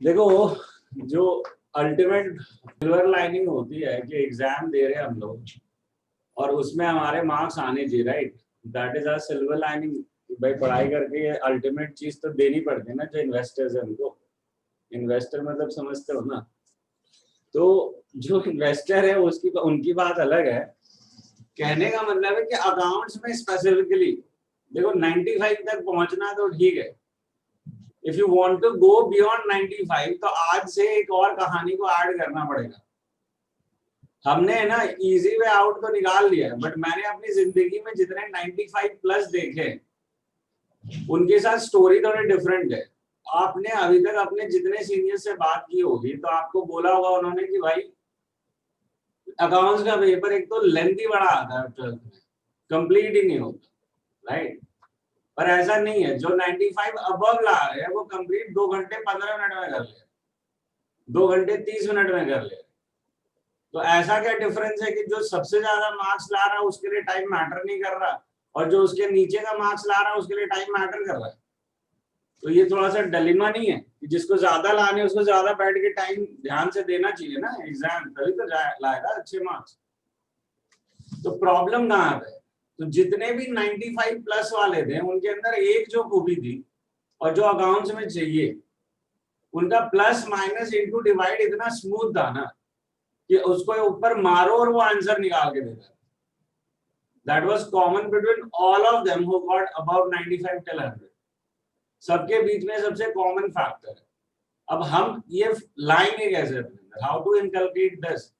देखो, जो ultimate silver lining होती है कि एग्जाम दे रहे हैं हम लोग और उसमें हमारे मार्क्स आने चाहिए, right? That is our silver lining. भाई पढ़ाई करके अल्टीमेट चीज तो देनी पड़ती है ना जो इन्वेस्टर्स है उनको। इन्वेस्टर मतलब समझते हो ना? तो जो इन्वेस्टर है उसकी उनकी बात अलग है। कहने का मतलब है कि अकाउंट्स में स्पेसिफिकली देखो 95 तक पहुंचना तो ठीक है। If you want to go beyond 95 तो आज से एक और कहानी को ऐड करना पड़ेगा। हमने ना इजी वे आउट तो निकाल लिया है, बट मैंने अपनी जिंदगी में जितने 95 प्लस देखे उनके साथ स्टोरी थोड़ी डिफरेंट है। आपने अभी तक अपने जितने सीनियर से बात की होगी तो आपको बोला होगा उन्होंने कि भाई अकाउंट्स का पेपर एक तो लेंथी बड़ा आता है, 12th में कंप्लीट ही नहीं होता, राइट? पर ऐसा नहीं है, जो 95 अबव ला रहे हैं वो कंप्लीट 2 घंटे 15 मिनट में कर ले, 2 घंटे 30 मिनट में कर ले। तो ऐसा क्या डिफरेंस है कि जो सबसे ज्यादा मार्क्स ला रहा है उसके लिए टाइम मैटर नहीं कर रहा और जो उसके नीचे का मार्क्स ला रहा है उसके लिए टाइम मैटर कर रहा है? तो ये थोड़ा सा डिलेमा नहीं है कि जिसको ज्यादा लाने उसको ज्यादा बैठ के टाइम ध्यान से देना चाहिए ना एग्जाम, तभी तो लाएगा अच्छे मार्क्स। तो प्रॉब्लम कहाँ पे? तो जितने भी 95 प्लस वाले थे उनके अंदर एक जो खूबी थी और जो अकाउंट्स में चाहिए, उनका प्लस माइनस इनटू डिवाइड इतना स्मूथ था ना कि उसको ऊपर मारो और वो आंसर निकाल के देता। That was common between all of them who got above 95 till 100। सबके बीच में सबसे कॉमन फैक्टर है। अब हम ये लाएंगे कैसे अपने अंदर? How to inculcate this?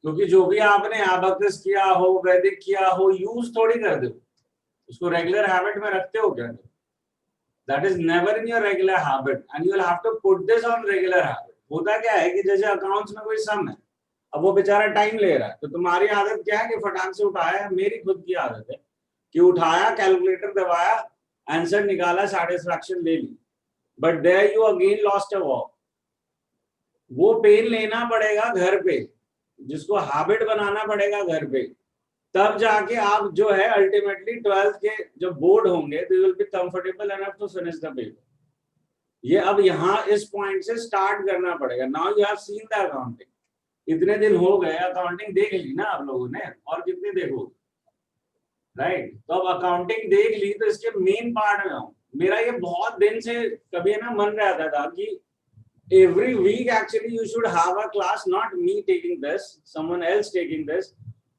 क्योंकि जो भी आपने अबैकस किया हो, वैदिक किया हो, यूज थोड़ी कर दो उसको, रेगुलर हैबिट में रखते हो क्या? That is never in your regular habit and you will have to put this on regular habit. होता क्या है कि जैसे अकाउंट्स में कोई सम है, अब वो बेचारा टाइम ले रहा है, तो तुम्हारी आदत क्या है कि फटाक से उठाया। मेरी खुद की आदत है कि उठाया, कैलकुलेटर दबाया, आंसर निकाला, सैटिस्फैक्शन ले ली, but there you again lost a walk. वो पेन लेना पड़ेगा घर पे, जिसको हैबिट बनाना पड़ेगा घर पे, तब जाके आप जो है अल्टीमेटली 12th के जब बोर्ड होंगे तो you will be comfortable enough to finish the paper. ये अब यहाँ इस पॉइंट से स्टार्ट करना पड़ेगा। Now you have seen the accounting, इतने दिन हो गए अकाउंटिंग देख ली ना आप लोगों ने, और कितने देखोगे, राइट? तो अब अकाउंटिंग देख ली तो इसके मेन पार्ट में आऊं। मेरा ये बहुत दिन से कभी ना मन रहता था कि every week actually you should have a class, not me taking this, someone else taking this,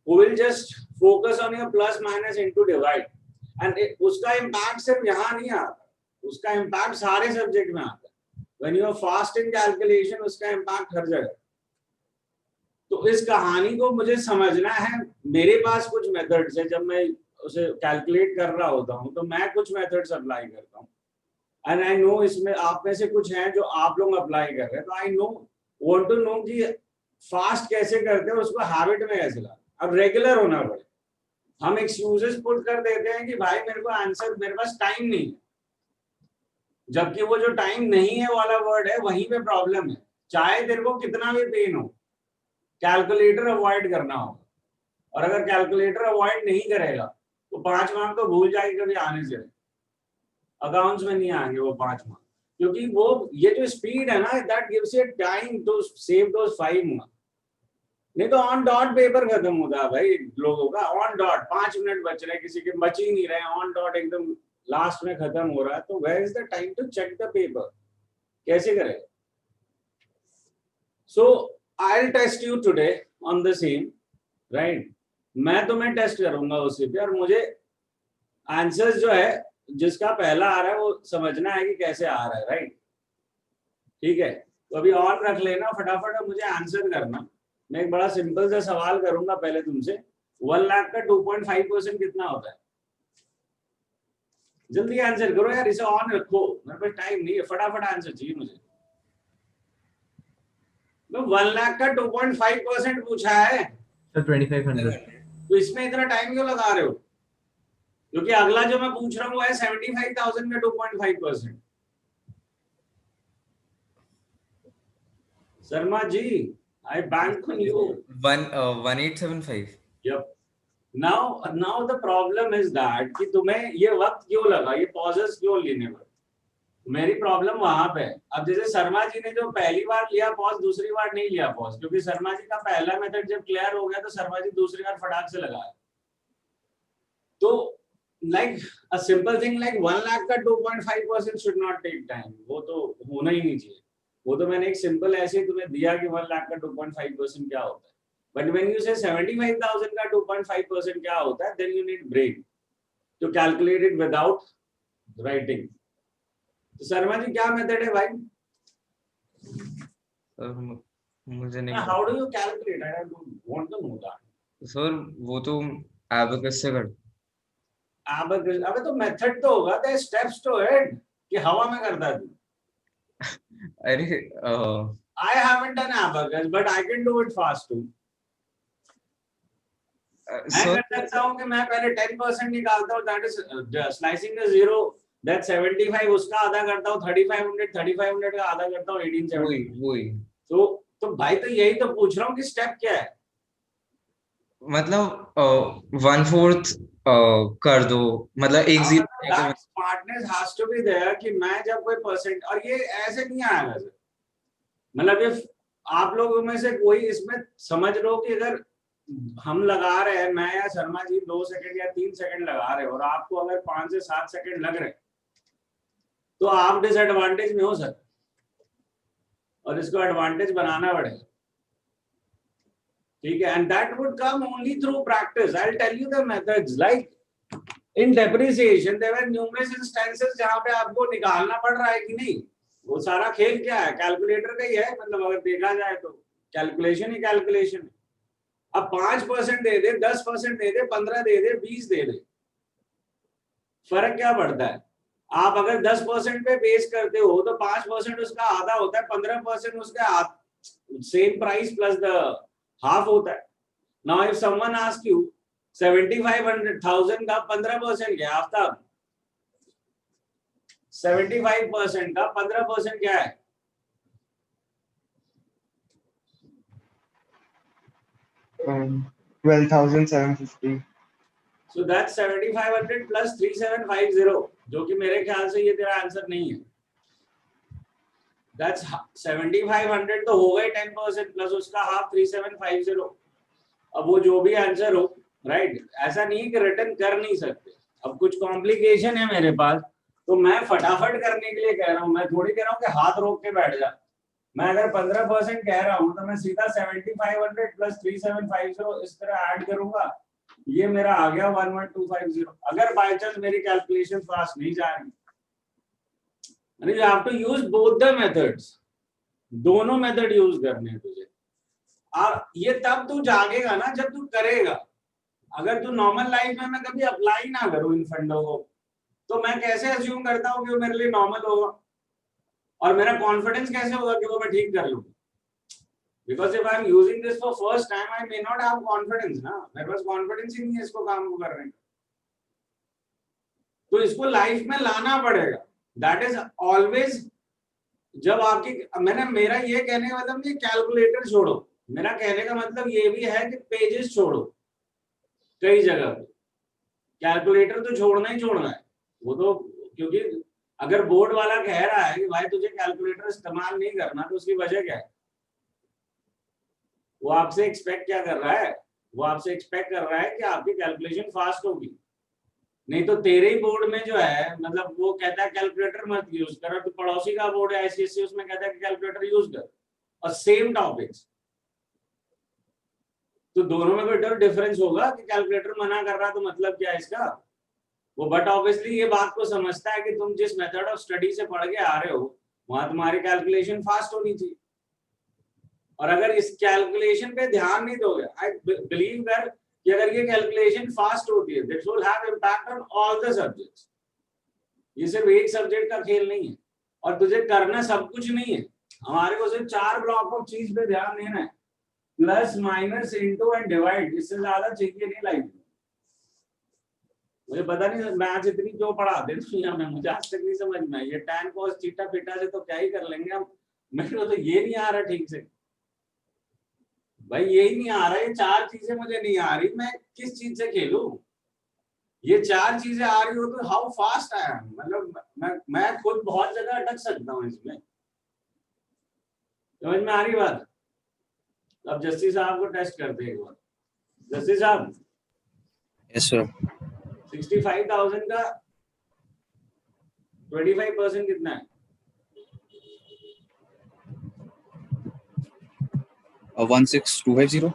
who will just focus on your plus minus into divide, and उसका impact सिर्फ यहाँ नहीं आता, उसका impact सारे सब्जेक्ट में आता है। when you are fast in calculation उसका impact हर जगह। तो इस कहानी को मुझे समझना है। मेरे पास कुछ मेथड्स है, जब मैं उसे कैलकुलेट कर रहा होता हूँ तो मैं कुछ मेथड्स अप्लाई करता हूँ, एंड आई नो इसमें आप में से कुछ हैं जो आप लोग अप्लाई कर रहे हैं। तो I know want to know कि फास्ट कैसे करते हैं, उसको हैबिट में कैसे लाना। अब रेगुलर होना पड़े। हम एक्सक्यूजेस पुट कर देते हैं कि भाई मेरे को आंसर, मेरे पास टाइम नहीं है, जबकि वो जो टाइम नहीं है वाला वर्ड है वहीं पे प्रॉब्लम है। चाहे तेरे को कितना भी पेन हो, कैलकुलेटर अवॉइड करना होगा, और अगर कैलकुलेटर अवॉइड नहीं करेगा तो 5 मार्क तो भूल जाएगी कभी आने से। अकाउंट्स में नहीं आएंगे वो 5 मार्क, क्योंकि वो ये जो स्पीड है ना, that gives you time to save those 5 mark. नहीं तो ऑन डॉट पेपर खत्म होता है भाई लोगों का, ऑन डॉट 5 मिनट बच रहे, किसी के बच ही नहीं रहे, ऑन डॉट एकदम लास्ट में खत्म हो रहा है। तो where is the time to check the paper? कैसे करेगा? So I will test you today on the same, right? मैं तुम्हें टेस्ट करूंगा उसी पे, और मुझे आंसर्स जो है जिसका पहला आ रहा है वो समझना है कि कैसे आ रहा है, राइट? ठीक है, तो अभी ऑन रख लेना फटाफट, मुझे आंसर करना। मैं एक बड़ा सिंपल सा सवाल करूंगा पहले तुमसे। 1 लाख का 2.5% कितना होता है? जल्दी आंसर करो यार, इसे ऑन रखो, मेरे पास टाइम नहीं है, फटाफट आंसर चाहिए मुझे। 1 लाख का 2.5% पूछा है सर 2500। तो इसमें इतना टाइम क्यों लगा रहे हो? क्योंकि अगला जो मैं पूछ रहा हूँ वो है 75,000 का 2.5%। Sharma ji, I bank on you. 1875. Yep. Now the problem is that कि तुम्हें ये वक्त क्यों लगा, ये pauses क्यों लेने पड़े? मेरी प्रॉब्लम वहां पे है। अब जैसे शर्मा जी ने जो पहली बार लिया पॉज, दूसरी बार नहीं लिया पॉज, क्योंकि शर्मा जी का पहला मेथड जब क्लियर हो गया तो शर्मा जी दूसरी बार फटाक से लगाया। तो like a simple thing like 1 lakh का 2.5% शुड नॉट टेक टाइम, वो तो होना ही नहीं चाहिए। वो तो मैंने एक सिंपल ऐसे ही तुम्हें दिया कि 1 लाख का 2.5% क्या होता है। बट व्हेन यू से 75,000 का 2.5% क्या होता है, then you need brain to calculate it without writing. तो शर्मा जी क्या मेथड है भाई? सर मुझे नहीं हाउ पता do you calculate? I don't want to know that. Sir, वो तो एबेकस से कर। अबे तो मेथड तो होगा, द स्टेप्स टू इट, कि हवा में करता है तू। अरे I haven't done abacus, but I can do it fast too. मैं सर कर सकता हूँ कि मैं पहले 10% निकालता हूँ, that is slicing the zero, that 75 उसका आधा करता हूँ, 3500 का आधा करता हूँ, 1870। वही तो भाई तो यही तो पूछ रहा हूँ कि स्टेप क्या है। मतलब 1/4 कर दो, मतलब एक zero That smartness has to be there कि मैं जब कोई परसेंट, और ये ऐसे नहीं आएगा सर। मतलब ये आप लोगों में से कोई इसमें समझ लो कि अगर हम लगा रहे हैं, मैं या शर्मा जी 2 सेकंड या 3 सेकंड लगा रहे हैं और आपको अगर 5 से 7 सेकंड लग रहे हैं, तो आप डिसएडवांटेज में हो सर, और इसको एडवांटेज बनाना पड़ेगा। ठीक है, and that would come only through practice. I will tell you the methods, like in depreciation there were numerous instances जहां पे आपको निकालना पड़ रहा है कि नहीं। वो सारा खेल क्या है, कैलकुलेटर का ही है। मतलब अगर देखा जाए तो कैलकुलेशन ही कैलकुलेशन है। अब 5% दे दे, 10% दे दे, 15 दे दे, 20 दे दे, फर्क क्या पड़ता है? आप अगर 10% पे बेस करते हो तो 5% उसका आधा होता है, 15% उसका same price plus the half होता है। Now if someone ask you 75,000 का 15% क्या है आफ्ताब? 75% का 15% क्या है? 12,750। So that's 7,500 plus 3,750, जो कि मेरे ख्याल से ये तेरा आंसर नहीं है। That's 7,500 तो होगा ही 10% प्लस उसका हाफ 3,750। अब वो जो भी आंसर हो, राइट, ऐसा नहीं कि रिटर्न कर नहीं सकते। अब कुछ कॉम्प्लिकेशन है मेरे पास, तो मैं फटाफट करने के लिए कह रहा हूँ, मैं थोड़ी कह रहा हूँ कि हाथ रोक के बैठ जा। मैं अगर 15% कह रहा हूँ तो मैं सीधा 7,500 प्लस 3,750 इस तरह ऐड करूंगा, ये मेरा आ गया 11,250। अगर बाय चांस मेरी कैलकुलेशन फास्ट नहीं जा रही, you have to use both the methods, दोनों मेथड यूज करने हैं तुझे। और ये तब तू जागेगा ना जब तू करेगा। अगर तू नॉर्मल लाइफ में मैं कभी अप्लाई ना करूं इन फंडों को, तो मैं कैसे अज्यूम करता हूं कि वो मेरे लिए नॉर्मल होगा, और मेरा कॉन्फिडेंस कैसे होगा कि वो मैं ठीक कर लूंगा? Because if I am using this for first time, I may not have confidence ना, मेरे पास कॉन्फिडेंस ही नहीं है इसको काम को करने का। तो इसको लाइफ में लाना पड़ेगा। दैट इज ऑलवेज, जब आपकी, मैंने मेरा ये कहने का मतलब नहीं कैलकुलेटर छोड़ो, मेरा कहने का मतलब ये भी है कि पेजेस छोड़ो कई जगह पे। कैलकुलेटर तो छोड़ना ही छोड़ना है वो तो, क्योंकि अगर बोर्ड वाला कह रहा है कि भाई तुझे कैलकुलेटर इस्तेमाल नहीं करना, तो उसकी वजह क्या है? वो आपसे एक्सपेक्ट क्या कर रहा है? वो आपसे एक्सपेक्ट कर रहा है कि आपकी कैलकुलेशन फास्ट होगी। नहीं तो तेरे ही बोर्ड में जो है, मतलब वो कहता है कैलकुलेटर मत यूज कर, तो पड़ोसी का बोर्ड है आईसीएसई, उसमें कहता है कि कैलकुलेटर यूज कर, और सेम टॉपिक्स। तो दोनों में कोई डिफरेंस होगा कि कैलकुलेटर मना कर रहा तो मतलब क्या है इसका? वो बट ऑब्वियसली ये बात को समझता है कि तुम जिस मेथड ऑफ स्टडी से पढ़ के आ रहे हो वहां तुम्हारी कैलकुलेशन फास्ट होनी चाहिए। और अगर इस कैलकुलेशन पे ध्यान नहीं दोगे, आई बिलीव कर कि अगर ये कैलकुलेशन फास्ट होती है, this will have impact on all the subjects. ये सिर्फ एक सब्जेक्ट का खेल नहीं है, और तुझे करना सब कुछ नहीं है। हमारे को सिर्फ 4 ब्लॉक ऑफ चीज पे ध्यान देना है, plus minus into and divide. इससे ज्यादा चाहिए नहीं लाइफ में। मुझे पता नहीं मैं आज इतनी क्यों पढ़ा देती हूँ, मुझे आज तक नहीं समझ में। ये tan cos थीटा थीटा से तो क्या ही कर लेंगे हम, मेरे को तो ये नहीं आ रहा ठीक से भाई, यही नहीं आ रहा। ये 4 चीजें मुझे नहीं आ रही, मैं किस चीज से खेलूं? ये चार चीजें आ रही हो तो हाउ फास्ट आई एम, मतलब मैं खुद बहुत जगह अटक सकता हूँ इसमें। समझ में आ रही बात? अब जस्टिस साहब को टेस्ट करते हैं एक बार। जस्टिस साहब, यस सर। 65,000 का 25% कितना है? 16250।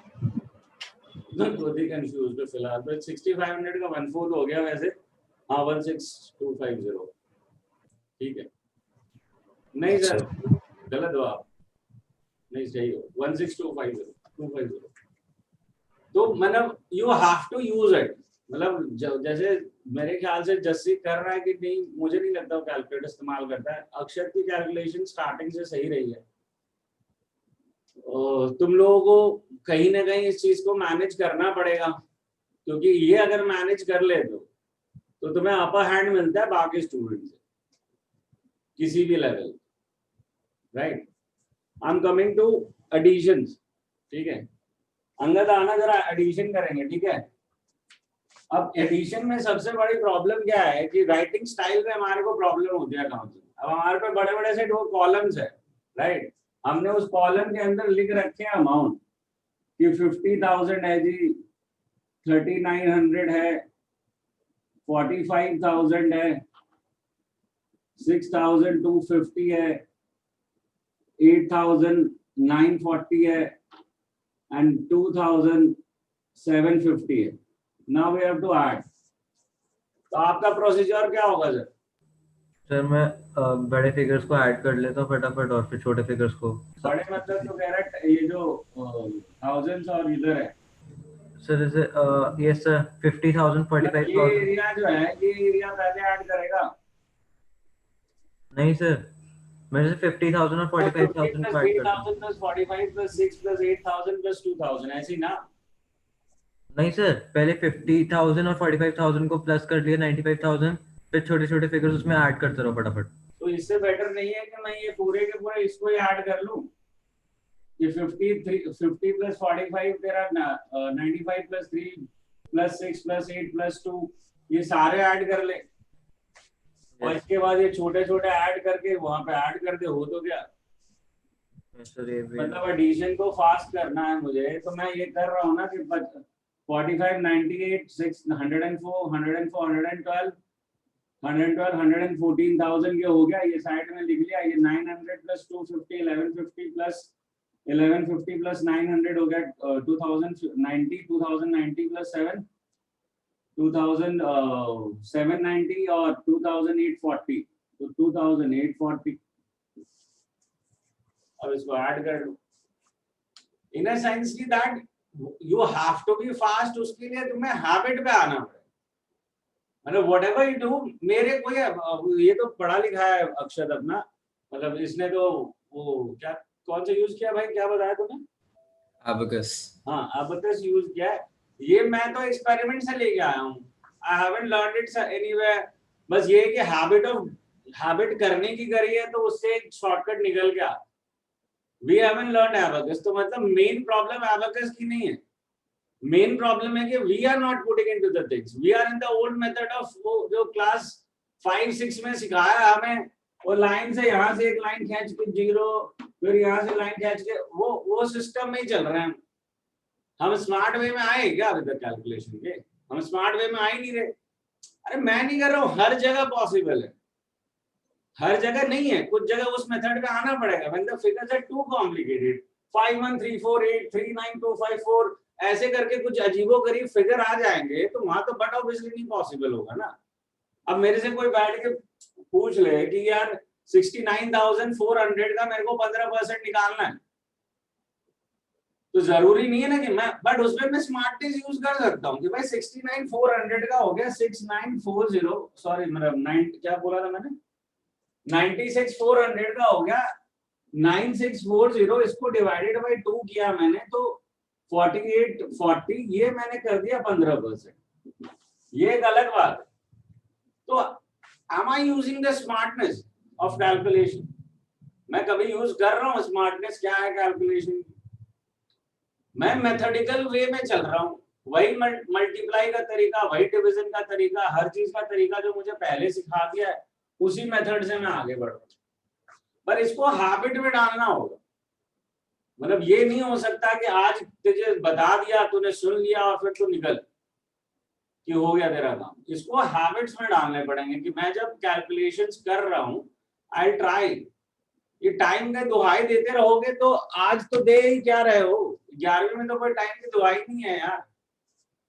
खुद ही कंफ्यूज है फिलहाल तो। 6500 का 1/4 हो गया वैसे। हाँ 16250, ठीक है। नहीं सर, गलत हो आप, नहीं सही हो। 16250 तो मतलब you have to use it. मतलब जैसे मेरे ख्याल से जस्सी कर रहा है कि नहीं, मुझे नहीं लगता वो कैलकुलेटर इस्तेमाल करता है। अक्षर की कैलकुलेशन स्टार्टिंग से सही रही है। तुम लोगों को कहीं ना कहीं इस चीज को मैनेज करना पड़ेगा, क्योंकि ये अगर मैनेज कर ले तो तुम्हें अपर हैंड मिलता है बाकी स्टूडेंट से किसी भी level, right. I am coming to additions, ठीक है। अंगद आना जरा एडिशन करेंगे, ठीक है। अब एडिशन में सबसे बड़ी प्रॉब्लम क्या है कि राइटिंग स्टाइल में हमारे को प्रॉब्लम होती है अकाउंट। अब हमारे पे बड़े बड़े से दो कॉलम्स है, राइट। हमने उस कॉलम के अंदर लिख रखे हैं अमाउंट कि 50,000 है जी, 3900 है, 45,000 है, 6,250 है, 8,940 है and 2,750 है। Now we have to add। तो आपका प्रोसीजर क्या होगा सर? सर मैं बड़े फिगर्स को ऐड कर लेता हूँ फटाफट और फिर छोटे फिगर्स को। बड़े मतलब तो कह रहा है ये जो थाउजेंड्स और इधर है सर जैसे ये सर 50,000 ये 45,000। एरिया जो है ये एरिया पहले ऐड करेगा। नहीं सर, मेरे से 50,000 और 45,000 को ऐड करता हूँ। 8,000 plus 45 plus 6 plus 8,000 plus 2,000 ऐसे ही ना? नहीं सर, पहले 50,000 और 45,000 को प्लस कर लिया 95,000, फिर छोटे छोटे फिगर्स उसमें ऐड करते रहो फटाफट। तो इससे बेटर नहीं है कि मैं ये पूरे के पूरे इसको ही ऐड कर लूं कि 50 plus 45 तेरा 95 plus 3 plus 6 plus 8 plus 2 ये सारे ऐड कर ले और इसके बाद ये छोटे छोटे ऐड करके वहां पे ऐड कर दे, हो तो क्या। सर ये भी मतलब एडिशन को फास्ट करना है मुझे, तो मैं ये कर रहा हूँ ना कि 45 98 6 104 104 112 112 114,000 के हो गया, ये साइड में लिख लिया। ये 900 plus 250 1150 plus 1150 plus 900 हो गया 2090 2090 plus 7 2790 और 2840 तो 2840। अब इसको ऐड कर लो इन अ सेंस की that you have to be fast. उसके लिए तुम्हें हैबिट पे आना पड़ेगा। मतलब व्हाटएवर यू डू, मेरे को ये तो पढ़ा लिखा है अक्षर अपना, मतलब इसने तो वो क्या कौन सा यूज किया भाई, क्या बताया तूने? Abacus। हाँ अबकस यूज किया है। ये मैं तो एक्सपेरिमेंट से लेके आया हूँ, I haven't learned it anywhere. बस ये कि हैबिट करने की करी है तो उससे एक शॉर्टकट निकल गया। वी हैवंट लर्नड एबकस, तो मतलब मेन प्रॉब्लम एबकस की नहीं है। मेन प्रॉब्लम है कि we are not putting into the things, we are in the old method of जो क्लास 5-6 में सिखाया हमें, वो लाइन से यहाँ से एक लाइन खींच के 0 फिर यहाँ से लाइन खींच के वो सिस्टम में ही चल रहे हैं। हम स्मार्ट वे में आए क्या अभी तक कैलकुलेशन के? हम स्मार्ट वे में आ ही नहीं रहे। अरे मैं नहीं कर रहा हूँ, हर जगह पॉसिबल है, हर जगह नहीं है, कुछ जगह उस मेथड पे आना पड़ेगा। when the figures are too complicated 51348 39254 ऐसे करके कुछ अजीबोगरीब फिगर आ जाएंगे तो वहां तो बट ऑब्वियसली नहीं पॉसिबल होगा ना। अब मेरे से कोई बैठ के पूछ ले कि यार 69,400 का मेरे को 15% निकालना है, तो जरूरी नहीं है ना कि मैं, बट उसमें मैं स्मार्टनेस यूज कर सकता हूँ कि भाई 69,400 का हो गया 6940 सॉरी मतलब 9 क्या बोला था मैंने 96,400 का हो गया 9640, इसको डिवाइडेड बाय 2 किया मैंने तो 4840, ये मैंने कर दिया 15%। ये एक अलग बात है। तो am I using the smartness of calculation? मैं कभी यूज कर रहा हूँ स्मार्टनेस क्या है कैलकुलेशन? मैं मेथोडिकल वे में चल रहा हूँ, वही मल्टीप्लाई का तरीका, वही डिवीजन का तरीका, हर चीज का तरीका जो मुझे पहले सिखा दिया है, उसी मेथड से मैं आगे बढ़ रहा हूँ। पर इसको हैबिट में डालना होगा। मतलब ये नहीं हो सकता कि आज तुझे बता दिया, तूने सुन लिया और फिर तू निकल कि हो गया तेरा काम। इसको हैबिट्स में डालने पड़ेंगे कि मैं जब कैलकुलेशंस कर रहा हूँ, आई ट्राई। ये टाइम का दुहाई देते रहोगे तो आज तो दे ही क्या रहे हो। 11वीं में तो कोई टाइम की दुहाई नहीं है यार,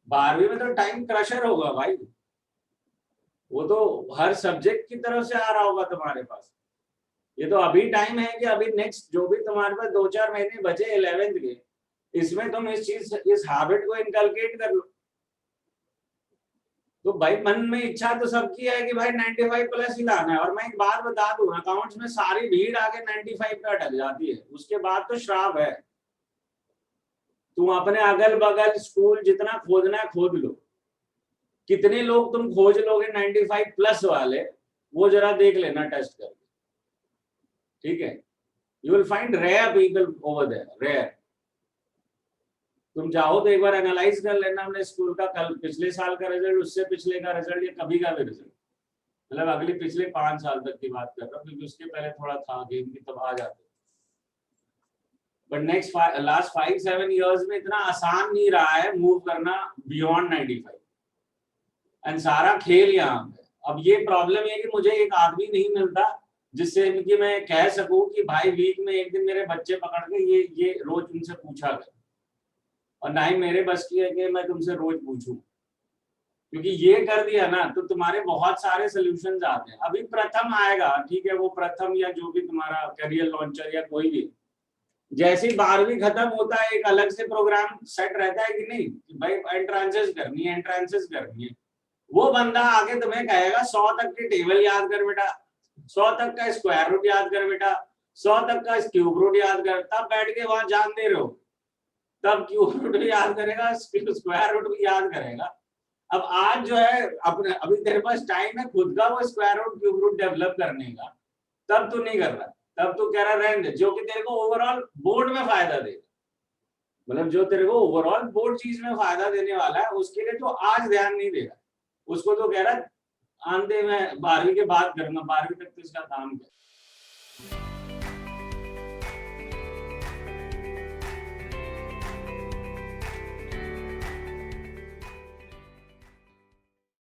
12वीं में तो टाइम क्रशर होगा भाई। वो तो हर सब्जेक्ट की तरफ से आ रहा होगा तुम्हारे पास। ये तो अभी टाइम है कि अभी नेक्स्ट जो भी तुम्हारे पास 2-4 महीने बचे 11th के, इसमें तुम इस हैबिट को इनकलकेट कर लो। तो भाई मन में इच्छा तो सबकी है कि भाई 95 प्लस ही लाना है। और मैं एक बात बता दूं, अकाउंट्स में सारी भीड़ आके 95 पे अटक जाती है, उसके बाद तो श्राप है। तुम अपने अगल बगल स्कूल जितना खोदना है खोद लो, कितने लोग तुम खोज लोगे 95 प्लस वाले, वो जरा देख लेना टेस्ट करके, ठीक है। You will find rare people over there, rare. तुम चाहो तो एक बार एनालाइज कर लेना अपने स्कूल का कल पिछले साल का रिजल्ट, उससे पिछले का रिजल्ट, या कभी का भी रिजल्ट, मतलब अगले पिछले 5 साल तक की बात कर रहा हूँ, क्योंकि उसके पहले थोड़ा था गेम की तब आ जाते। बट नेक्स्ट लास्ट 5-7 इयर्स में इतना आसान नहीं रहा है मूव करना बियॉन्ड 95। एंड सारा खेल यहाँ पे। अब ये प्रॉब्लम है कि मुझे एक आदमी नहीं मिलता जिससे कि मैं कह सकूं कि भाई वीक में एक दिन मेरे बच्चे पकड़ के ये रोज उनसे पूछा गया, और ना ही मेरे बस की है कि मैं तुमसे रोज पूछूं। क्योंकि ये कर दिया ना तो तुम्हारे बहुत सारे सोल्यूशंस आते हैं। अभी प्रथम आएगा, ठीक है, वो प्रथम या जो भी तुम्हारा करियर लॉन्चर या कोई भी, जैसे 12वीं खत्म होता है एक अलग से प्रोग्राम सेट रहता है कि नहीं, कि भाई एंट्रांसेस करनी है, एंट्रांसेस करनी है। वो बंदा आके तुम्हें कहेगा 100 तक की टेबल याद कर बेटा, 100 तक का स्क्वायर रूट याद कर बेटा, 100 तक का क्यूब रूट याद कर। तब बैठ के वहां जान दे रहे हो, तब क्यूब रूट भी याद करेगा, स्क्वायर रूट भी याद करेगा। अब आज जो है अपने अभी तेरे पास टाइम है खुद का वो square root cube root develop करने का, तब तू नहीं कर रहा, तब तू कह रहा रहने दे, जो कि तेरे को ओवरऑल बोर्ड में फायदा देगा। मतलब जो तेरे को ओवरऑल बोर्ड चीज में फायदा देने वाला है उसके लिए तो आज ध्यान नहीं देगा, उसको तो कह रहा है आंधे में 12वीं के बाद करूंगा, 12वीं तक तो इसका काम है।